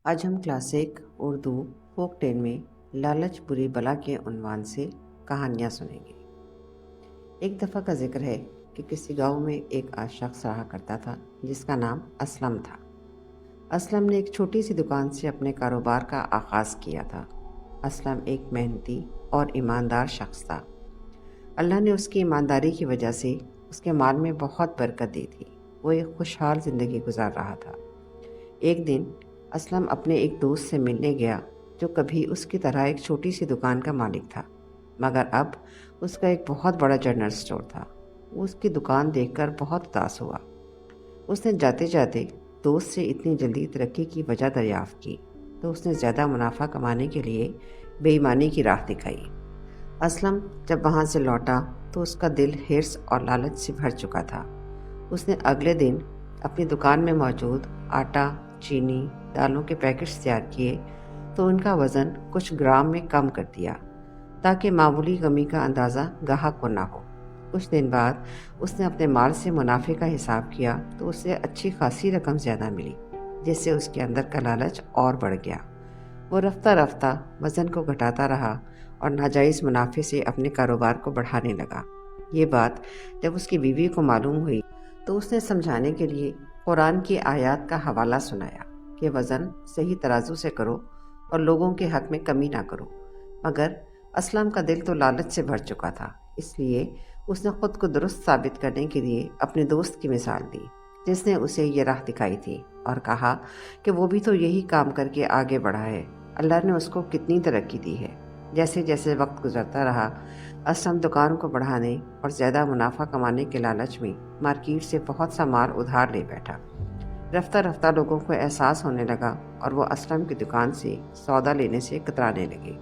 आज हम classic Urdu folk tale में लालच बुरी बला के उन्वान से कहानियाँ सुनेंगे। एक दफ़ा का जिक्र है कि किसी गांव में एक शख्स रहा करता था जिसका नाम असलम था। असलम ने एक छोटी सी दुकान से अपने कारोबार का आगाज़ किया था। असलम एक मेहनती और ईमानदार शख्स था। अल्लाह ने उसकी ईमानदारी की वजह से उसके माल में बहुत बरकत दी थी। वो एक खुशहाल ज़िंदगी गुजार रहा था। एक दिन असलम अपने एक दोस्त से मिलने गया जो कभी उसकी तरह एक छोटी सी दुकान का मालिक था, मगर अब उसका एक बहुत बड़ा जनरल स्टोर था। वो उसकी दुकान देखकर बहुत उदास हुआ। उसने जाते जाते दोस्त से इतनी जल्दी तरक्की की वजह दरियाफ्त की तो उसने ज़्यादा मुनाफा कमाने के लिए बेईमानी की राह दिखाई। असलम जब वहाँ से लौटा तो उसका दिल हिर्स और लालच से भर चुका था। उसने अगले दिन अपनी दुकान में मौजूद आटा, चीनी, दालों के पैकेट्स तैयार किए तो उनका वज़न कुछ ग्राम में कम कर दिया ताकि मामूली कमी का अंदाज़ा गाहक को ना हो। कुछ दिन बाद उसने अपने माल से मुनाफे का हिसाब किया तो उसे अच्छी खासी रकम ज़्यादा मिली, जिससे उसके अंदर का लालच और बढ़ गया। वो रफ्ता रफ्ता वज़न को घटाता रहा और नाजायज़ मुनाफे से अपने कारोबार को बढ़ाने लगा। ये बात जब उसकी बीवी को मालूम हुई तो उसने समझाने के लिए कुरान की आयत का हवाला सुनाया कि वज़न सही तराजू से करो और लोगों के हक़ में कमी ना करो। मगर असलम का दिल तो लालच से भर चुका था, इसलिए उसने ख़ुद को दुरुस्त साबित करने के लिए अपने दोस्त की मिसाल दी जिसने उसे ये राह दिखाई थी और कहा कि वो भी तो यही काम करके आगे बढ़ा है। अल्लाह ने उसको कितनी तरक्की दी है। जैसे जैसे वक्त गुजरता रहा, असलम दुकान को बढ़ाने और ज़्यादा मुनाफा कमाने के लालच में मार्केट से बहुत सा माल उधार ले बैठा। रफ्ता रफ्ता लोगों को एहसास होने लगा और वो असलम की दुकान से सौदा लेने से कतराने लगे।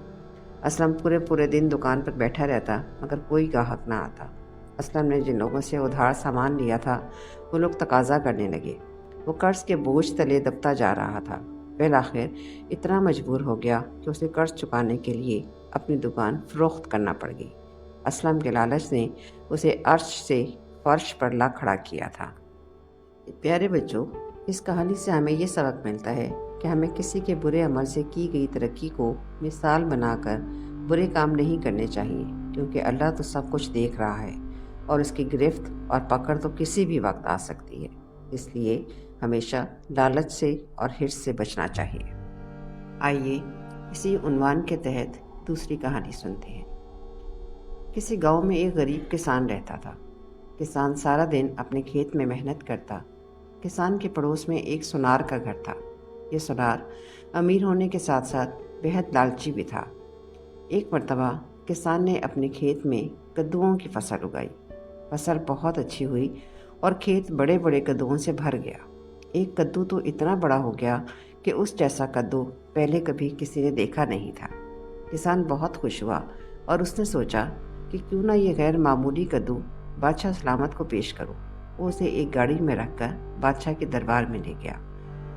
असलम पूरे दिन दुकान पर बैठा रहता मगर कोई ग्राहक ना आता। असलम ने जिन लोगों से उधार सामान लिया था वो लोग तकाजा करने लगे। वो कर्ज के बोझ तले दबता जा रहा था। फिर आखिर इतना मजबूर हो गया कि उसे कर्ज चुकाने के लिए अपनी दुकान फ़रोख्त करना पड़ गई। असलम के लालच ने उसे अर्श से फर्श पर ला खड़ा किया था। प्यारे बच्चों, इस कहानी से हमें ये सबक मिलता है कि हमें किसी के बुरे अमल से की गई तरक्की को मिसाल बनाकर बुरे काम नहीं करने चाहिए, क्योंकि अल्लाह तो सब कुछ देख रहा है और उसकी गिरफ्त और पकड़ तो किसी भी वक्त आ सकती है। इसलिए हमेशा लालच से और हिर्स से बचना चाहिए। आइए इसी उन्वान के तहत दूसरी कहानी सुनते हैं। किसी गांव में एक गरीब किसान रहता था। किसान सारा दिन अपने खेत में मेहनत करता। किसान के पड़ोस में एक सुनार का घर था। ये सुनार अमीर होने के साथ साथ बेहद लालची भी था। एक मर्तबा किसान ने अपने खेत में कद्दुओं की फसल उगाई। फसल बहुत अच्छी हुई और खेत बड़े बड़े कद्दुओं से भर गया। एक कद्दू तो इतना बड़ा हो गया कि उस जैसा कद्दू पहले कभी किसी ने देखा नहीं था। किसान बहुत खुश हुआ और उसने सोचा कि क्यों ना ये गैर मामूली कद्दू बादशाह सलामत को पेश करूं। वो उसे एक गाड़ी में रखकर बादशाह के दरबार में ले गया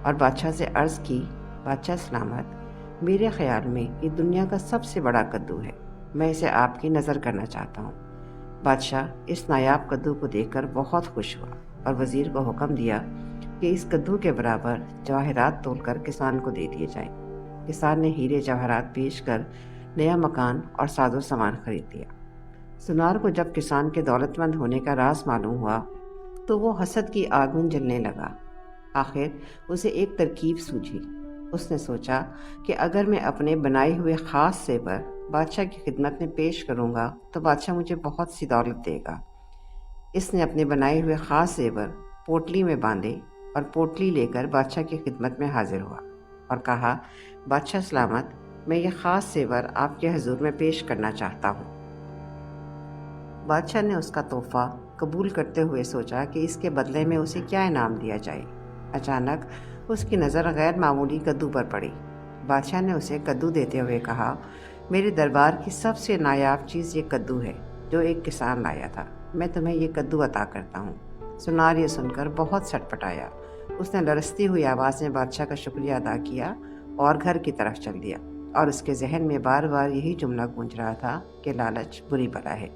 और बादशाह से अर्ज़ की, बादशाह सलामत, मेरे ख्याल में ये दुनिया का सबसे बड़ा कद्दू है। मैं इसे आपकी नज़र करना चाहता हूँ। बादशाह इस नायाब कद्दू को देखकर बहुत खुश हुआ और वज़ीर को हुक्म दिया कि इस कद्दू के बराबर जवाहरात तोलकर किसान को दे दिए जाएं। किसान ने हीरे जवाहरात पेश कर नया मकान और साजो सामान खरीद लिया। सुनार को जब किसान के दौलतमंद होने का राज मालूम हुआ तो वो हसद की आग में जलने लगा। आखिर उसे एक तरकीब सूझी। उसने सोचा कि अगर मैं अपने बनाए हुए ख़ास ज़ेवर बादशाह की खिदमत में पेश करूँगा तो बादशाह मुझे बहुत सी दौलत देगा। इसने अपने बनाए हुए ख़ास ज़ेवर पोटली में बांधे और पोटली लेकर बादशाह की खिदमत में हाजिर हुआ और कहा, बादशाह सलामत, मैं ये ख़ास ज़ेवर आपके हुज़ूर में पेश करना चाहता हूँ। बादशाह ने उसका तोहफ़ा कबूल करते हुए सोचा कि इसके बदले में उसे क्या इनाम दिया जाए। अचानक उसकी नज़र गैर मामूली कद्दू पर पड़ी। बादशाह ने उसे कद्दू देते हुए कहा, मेरे दरबार की सबसे नायाब चीज़ ये कद्दू है जो एक किसान लाया था। मैं तुम्हें ये कद्दू अता करता हूँ। सुनार ये सुनकर बहुत छटपटाया। उसने लरसती हुई आवाज़ में बादशाह का शुक्रिया अदा किया और घर की तरफ चल दिया और उसके जहन में बार बार यही जुमला गूंज रहा था कि लालच बुरी बला है।